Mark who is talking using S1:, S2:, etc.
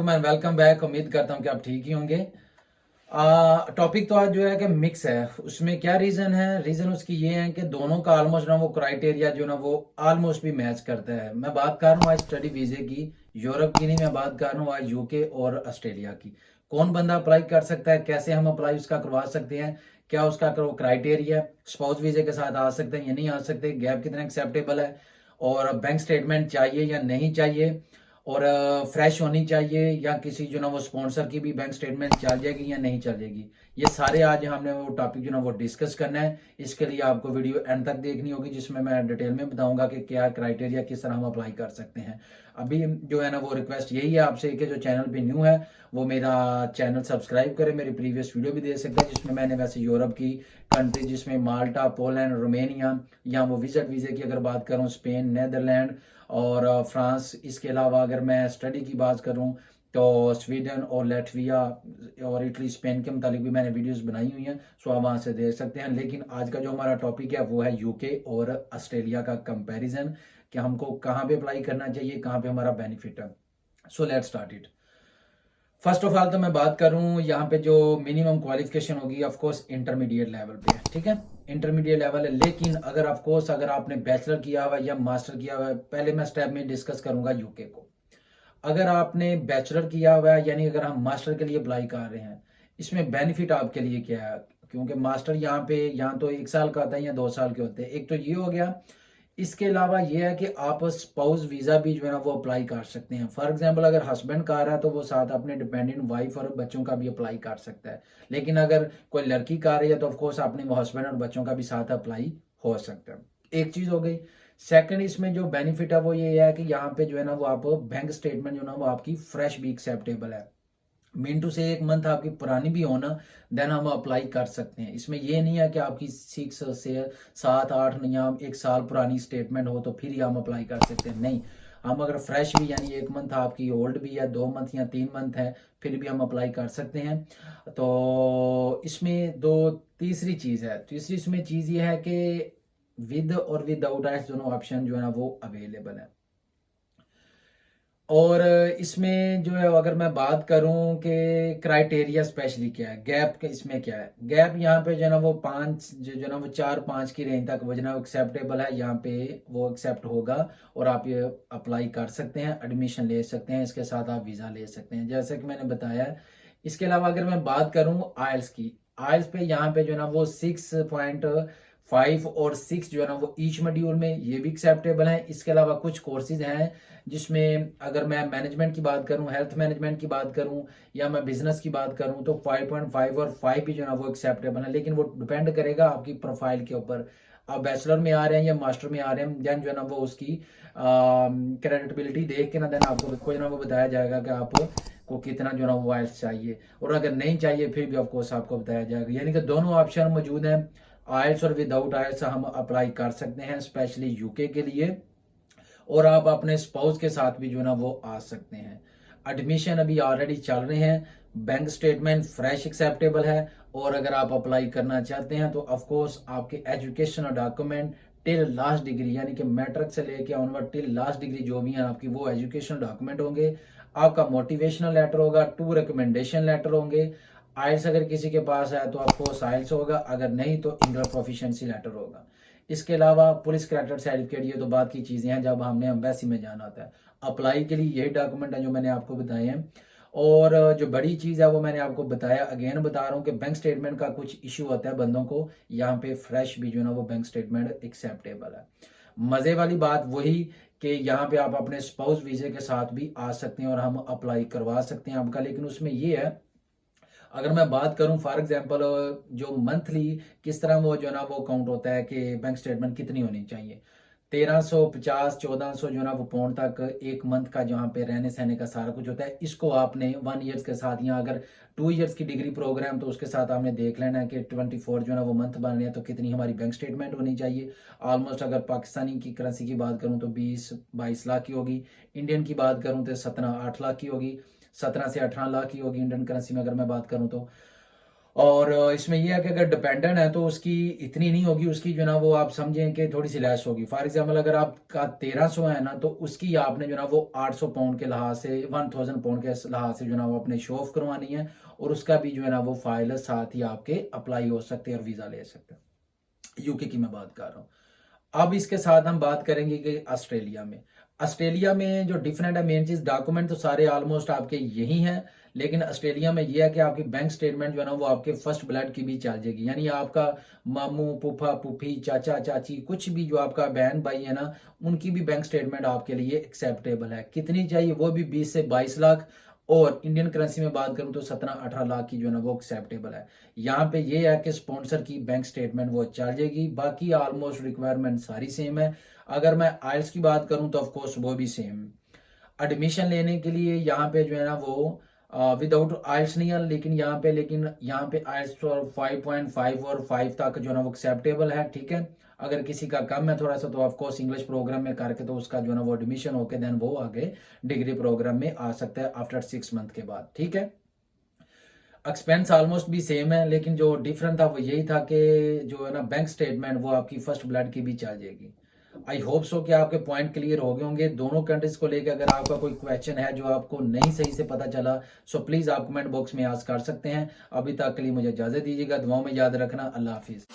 S1: वालेकुम and welcome back. उम्मीद करता हूँ कि आप ठीक ही होंगे। टॉपिक तो आज जो है कि मिक्स है। उसमें क्या रीजन है? रीजन उसकी ये है कि दोनों का ऑलमोस्ट ना वो क्राइटेरिया जो ना वो ऑलमोस्ट भी मैच करता है। मैं बात कर रहा हूँ आज स्टडी वीजे की, यूरोप की नहीं, मैं बात कर रहा हूँ आज यूके और ऑस्ट्रेलिया की। कौन बंदा अप्लाई कर सकता है, कैसे हम अप्लाई उसका करवा सकते हैं, क्या उसका क्राइटेरिया, स्पाउस वीजे के साथ आ सकते हैं या नहीं आ सकते, गैप कितना एक्सेप्टेबल है, और बैंक स्टेटमेंट चाहिए या नहीं चाहिए, और फ्रेश होनी चाहिए या किसी जो ना वो स्पॉन्सर की भी बैंक स्टेटमेंट चल जाएगी या नहीं चल जाएगी। ये सारे आज हमने वो टॉपिक जो ना वो डिस्कस करना है। इसके लिए आपको वीडियो एंड तक देखनी होगी, जिसमें मैं डिटेल में बताऊंगा कि क्या क्राइटेरिया, किस तरह हम अप्लाई कर सकते हैं। अभी जो है ना वो रिक्वेस्ट यही है आपसे कि जो चैनल पे न्यू है वो मेरा चैनल सब्सक्राइब करे। मेरी प्रीवियस वीडियो भी देख सकते हैं, जिसमें मैंने वैसे यूरोप की कंट्री जिसमें माल्टा, पोलैंड, रोमेनिया, या वो विजिट वीजे की अगर बात करूँ, स्पेन, नेदरलैंड और फ्रांस। इसके अलावा अगर मैं स्टडी की बात करूं तो स्वीडन और लैटविया और इटली, स्पेन के मुतालिक भी मैंने वीडियोस बनाई हुई हैं, सो आप वहां से देख सकते हैं। लेकिन आज का जो हमारा टॉपिक है वो है यूके और ऑस्ट्रेलिया का कंपैरिजन, कि हमको कहाँ पे अप्लाई करना चाहिए, कहाँ पे हमारा बेनिफिट है। So let's start it. First of all तो मैं बात करूं यहाँ पे जो मिनिमम क्वालिफिकेशन होगी, ऑफ कोर्स इंटरमीडिएट लेवल पे है, ठीक है, इंटरमीडिएट लेवल है। लेकिन अगर ऑफ कोर्स अगर आपने बैचलर किया हुआ है या मास्टर किया हुआ है, पहले मैं स्टेप में डिस्कस करूंगा यूके को। अगर आपने बैचलर किया हुआ है, यानी अगर हम मास्टर के लिए अप्लाई कर रहे हैं, इसमें बेनिफिट आपके लिए क्या है? क्योंकि मास्टर यहाँ पे यहाँ तो 1 साल का होता है या 2 साल के होते हैं, एक तो ये हो गया। इसके अलावा ये है कि आप स्पाउस वीजा भी जो है ना वो अप्लाई कर सकते हैं। फॉर एग्जांपल अगर हस्बैंड कर रहा है तो वो साथ अपने डिपेंडेंट वाइफ और बच्चों का भी अप्लाई कर सकता है। लेकिन अगर कोई लड़की कर रही है तो ऑफकोर्स अपने वो हस्बैंड और बच्चों का भी साथ अप्लाई हो सकता है। एक चीज हो गई। सेकंड, इसमें जो बेनिफिट है वो ये है कि यहाँ पे जो है ना वो आप बैंक स्टेटमेंट जो ना वो आपकी फ्रेश भी एक्सेप्टेबल है। मीन टू से 1 मंथ आपकी पुरानी भी हो ना, देन हम अप्लाई कर सकते हैं। इसमें ये नहीं है कि आपकी 6 से 7 8 या 1 साल पुरानी स्टेटमेंट हो तो फिर ही हम अप्लाई कर सकते हैं, नहीं। हम अगर फ्रेश भी, यानी 1 मंथ आपकी ओल्ड भी है, 2 मंथ या 3 मंथ है, फिर भी हम अप्लाई कर सकते हैं। तो इसमें दो तीसरी चीज़ है, तीसरी इसमें चीज़ ये है कि विद और विदाउट आइल्स दोनों ऑप्शन जो है ना वो अवेलेबल है। और इसमें जो है अगर मैं बात करूं कि क्राइटेरिया स्पेशली क्या है, गैप के इसमें क्या है, गैप यहाँ पे जो है ना वो 5 जो ना वो 4 5 की रेंज तक वो जो ना एक्सेप्टेबल है, यहाँ पे वो एक्सेप्ट होगा और आप ये अप्लाई कर सकते हैं, एडमिशन ले सकते हैं, इसके साथ आप वीज़ा ले सकते हैं, जैसे कि मैंने बताया है। इसके अलावा अगर मैं बात करूं आयल्स की, आयल्स पे यहाँ पे जो है ना वो 6.5 और 6 जो है ना वो ईच मॉड्यूल में ये भी एक्सेप्टेबल है। इसके अलावा कुछ कोर्सेज हैं जिसमें अगर मैं मैनेजमेंट की बात करूं, हेल्थ मैनेजमेंट की बात करूं, या मैं बिजनेस की बात करूं तो 5.5 और 5 भी जो ना वो एक्सेप्टेबल है। लेकिन वो डिपेंड करेगा आपकी प्रोफाइल के ऊपर। आप बैचलर में आ रहे हैं या मास्टर में आ रहे हैं, देन जो है ना वो उसकी क्रेडिटबिलिटी देख के ना देन आपको कोई ना वो बताया जाएगा कि आपको को कितना जो ना वो आइल्स चाहिए, और अगर नहीं चाहिए फिर भी ऑफकोर्स आपको बताया जाएगा। यानी कि दोनों ऑप्शन मौजूद हैं, आइल्स और विदाउट आइल्स हम अप्लाई कर सकते हैं, स्पेशली यूके के लिए। और आप अपने स्पाउस के साथ भी जो है ना वो आ सकते हैं। एडमिशन अभी ऑलरेडी चल रहे हैं, बैंक स्टेटमेंट फ्रेश एक्सेप्टेबल है। और अगर आप अप्लाई करना चाहते हैं तो ऑफ कोर्स आपके educational document till last degree, यानी कि मैट्रिक से लेके ऑनवर्ड टिल लास्ट डिग्री जो भी है आपकी, वो एजुकेशनल डॉक्यूमेंट होंगे। आपका मोटिवेशनल लेटर होगा, 2 रिकमेंडेशन लेटर होंगे। आइल्स अगर किसी के पास है तो ऑफकोर्स आइल्स होगा, अगर नहीं तो इंग्लिश प्रोफिशिएंसी लेटर होगा। इसके अलावा पुलिस कैरेक्टर सर्टिफिकेट, ये तो बात की चीजें हैं जब हमने एम्बेसी में जाना होता है। अप्लाई के लिए यही डॉक्यूमेंट है जो मैंने आपको बताए हैं। और जो बड़ी चीज है वो मैंने आपको बताया, अगेन बता रहा हूँ कि बैंक स्टेटमेंट का कुछ इश्यू होता है बंदों को, यहाँ पे फ्रेश भी जो है ना वो बैंक स्टेटमेंट एक्सेप्टेबल है। मजे वाली बात वही कि यहाँ पे आप अपने स्पाउस वीजे के साथ भी आ सकते हैं और हम अप्लाई करवा सकते हैं आपका। लेकिन उसमें ये है, अगर मैं बात करूं फॉर एग्जांपल जो मंथली किस तरह वो जो है ना वो काउंट होता है कि बैंक स्टेटमेंट कितनी होनी चाहिए, 1350 1400 जो है ना वो पाउंड तक 1 मंथ का जहाँ पे रहने सहने का सारा कुछ होता है। इसको आपने 1 ईयर्स के साथ, या अगर 2 ईयर्स की डिग्री प्रोग्राम तो उसके साथ आपने देख लेना है कि 24 जो है ना वो मंथ बन रहे हैं तो कितनी हमारी बैंक स्टेटमेंट होनी चाहिए। ऑलमोस्ट अगर पाकिस्तानी की करेंसी की बात करूं तो 20 22 लाख की होगी, इंडियन की बात करूं तो 17 8 लाख की होगी, 17 से 18 लाख की होगी इंडियन करेंसी में अगर मैं बात करूं तो। और इसमें ये है कि अगर डिपेंडेंट है तो उसकी इतनी नहीं होगी, उसकी जो ना वो आप समझें कि थोड़ी सी लेस होगी। फॉर एग्जांपल अगर आपका 1300 है ना, तो उसकी आपने जो ना वो 800 पाउंड के लिहाज से, 1000 पाउंड के लिहाज से जो ना वो अपने शो ऑफ करवानी है, और उसका भी जो है ना वो फाइल साथ ही आपके अप्लाई हो सकते हैं और वीज़ा ले सकते हैं। यूके की मैं बात कर रहा हूँ। अब इसके साथ हम बात करेंगे कि ऑस्ट्रेलिया में जो डिफरेंट है, मेन चीज डॉक्यूमेंट तो सारे ऑलमोस्ट आपके यही हैं, लेकिन ऑस्ट्रेलिया में ये है कि आपकी बैंक स्टेटमेंट जो है ना वो आपके फर्स्ट ब्लड की भी चल जाएगी, यानी आपका मामू फूफा फूफी चाचा चाची कुछ भी जो आपका बहन भाई है ना, उनकी भी बैंक स्टेटमेंट आपके लिए एक्सेप्टेबल है। कितनी चाहिए? वो भी 20 से 22 लाख, और इंडियन करेंसी में बात करूं तो 17-18 लाख की जो है ना वो एक्सेप्टेबल है। यहाँ पे ये है कि स्पॉन्सर की बैंक स्टेटमेंट वो चल जाएगी, बाकी ऑलमोस्ट रिक्वायरमेंट सारी सेम है। अगर मैं आइल्स की बात करूं तो ऑफ कोर्स वो भी सेम। एडमिशन लेने के लिए यहाँ पे जो है ना वो विदाउट आइल्स नहीं है, लेकिन यहाँ पे आइल्स और 5.5 और 5 तक जो है ना वो एक्सेप्टेबल है, ठीक है। अगर किसी का कम है थोड़ा सा तो ऑफ कोर्स इंग्लिश प्रोग्राम में करके तो उसका जो है ना वो एडमिशन होके देन वो आगे डिग्री प्रोग्राम में आ सकता है आफ्टर 6 मंथ के बाद, ठीक है। एक्सपेंस ऑलमोस्ट भी सेम है, लेकिन जो डिफरेंट था वो यही था कि जो है ना बैंक स्टेटमेंट वो आपकी फर्स्ट ब्लड की भी चल जाएगी। आई होप सो कि आपके पॉइंट क्लियर हो गए होंगे दोनों कंट्रीज को लेकर। अगर आपका कोई क्वेश्चन है जो आपको नहीं सही से पता चला, सो प्लीज आप कमेंट बॉक्स में आस्क कर सकते हैं। अभी तक के लिए मुझे इजाजत दीजिएगा, दुआओं में याद रखना। अल्लाह हाफिज।